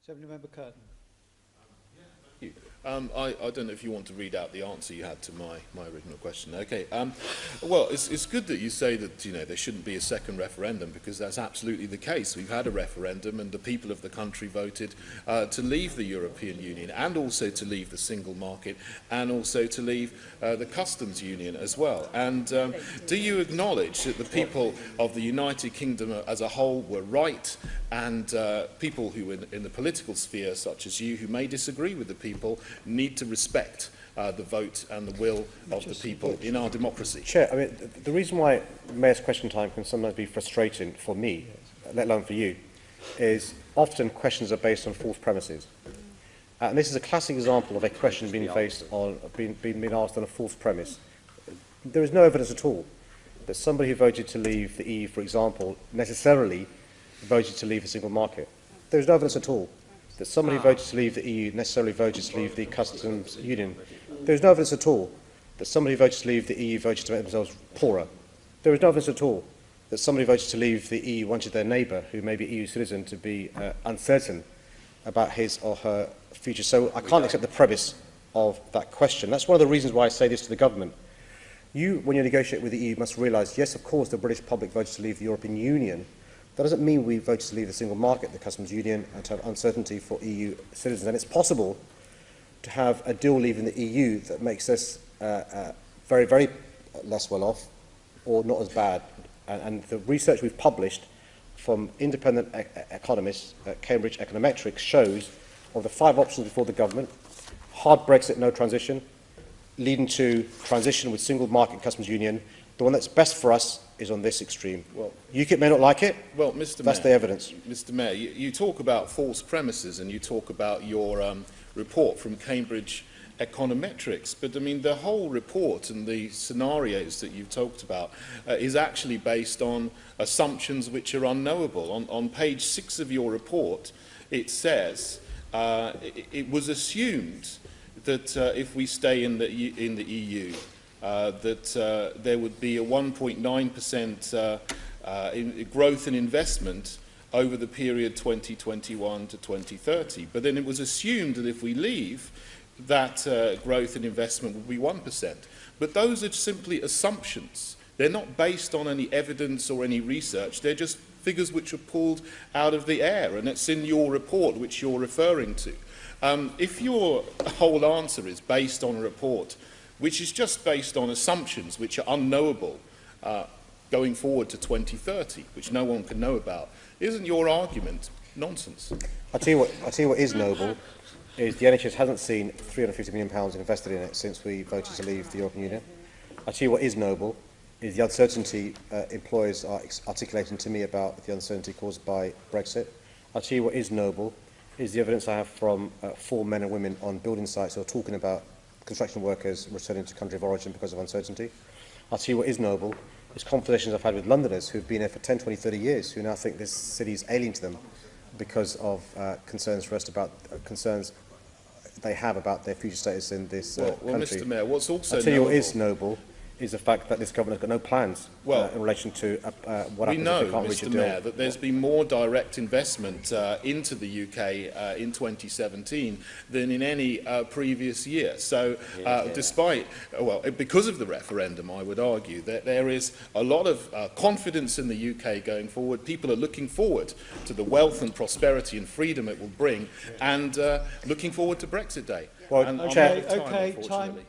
Assembly Member Kurten. I don't know if you want to read out the answer you had to my original question. Okay. Well, it's good that you say that there shouldn't be a second referendum, because that's absolutely the case. We've had a referendum, and the people of the country voted to leave the European Union, and also to leave the single market, and also to leave the customs union as well. And do you acknowledge that the people of the United Kingdom as a whole were right, and people who in the political sphere, such as you, who may disagree with the people, need to respect the vote and the will of the people in our democracy? Chair, I mean, the reason why Mayor's question time can sometimes be frustrating for me, let alone for you, is often questions are based on false premises. And this is a classic example of a question being asked on a false premise. There is no evidence at all that somebody who voted to leave the EU, for example, necessarily voted to leave the single market. There is no evidence at all that somebody who voted to leave the EU necessarily voted to leave the customs union. There is no evidence at all that somebody who voted to leave the EU voted to make themselves poorer. There is no evidence at all that somebody who voted to leave the EU wanted their neighbour, who may be an EU citizen, to be uncertain about his or her future. So I can't accept the premise of that question. That's one of the reasons why I say this to the government. You, when you negotiate with the EU, must realise, yes, of course, the British public voted to leave the European Union. That doesn't mean we voted to leave the single market, the customs union, and to have uncertainty for EU citizens. And it's possible to have a deal leaving the EU that makes us very, very less well off, or not as bad. And the research we've published from independent economists at Cambridge Econometrics shows, of the 5 options before the government, hard Brexit, no transition, leading to transition with single market customs union, the one that's best for us is on this extreme. Well, UKIP may not like it. Well, Mr. That's Mayor, the evidence. Mr. Mayor, you talk about false premises, and you talk about your report from Cambridge Econometrics, but I mean the whole report and the scenarios that you've talked about is actually based on assumptions which are unknowable. On page 6 of your report, it says it was assumed that if we stay in the EU, that there would be a 1.9% growth in investment over the period 2021 to 2030. But then it was assumed that if we leave, that growth in investment would be 1%. But those are simply assumptions. They're not based on any evidence or any research. They're just figures which are pulled out of the air, and it's in your report which you're referring to. If your whole answer is based on a report which is just based on assumptions which are unknowable going forward to 2030, which no one can know about, isn't your argument nonsense? I'll tell you what is knowable is the NHS hasn't seen £350 million invested in it since we voted to leave the European Union. I'll tell you what is knowable is the uncertainty employers are articulating to me about the uncertainty caused by Brexit. I'll tell you what is knowable is the evidence I have from 4 men and women on building sites who are talking about construction workers returning to country of origin because of uncertainty. I'll tell you what is knowable is conversations I've had with Londoners who've been here for 10, 20, 30 years, who now think this city is alien to them because of concerns they have about their future status in this country. Well, Mr. Mayor, what's also I'll tell you what is knowable is the fact that this government has got no plans in relation to what happens if they can't reach a deal. We know, Mr. Mayor, that there's been more direct investment into the UK in 2017 than in any previous year. So despite, because of the referendum, I would argue that there is a lot of confidence in the UK going forward. People are looking forward to the wealth and prosperity and freedom it will bring, and looking forward to Brexit Day. Well, and okay, time.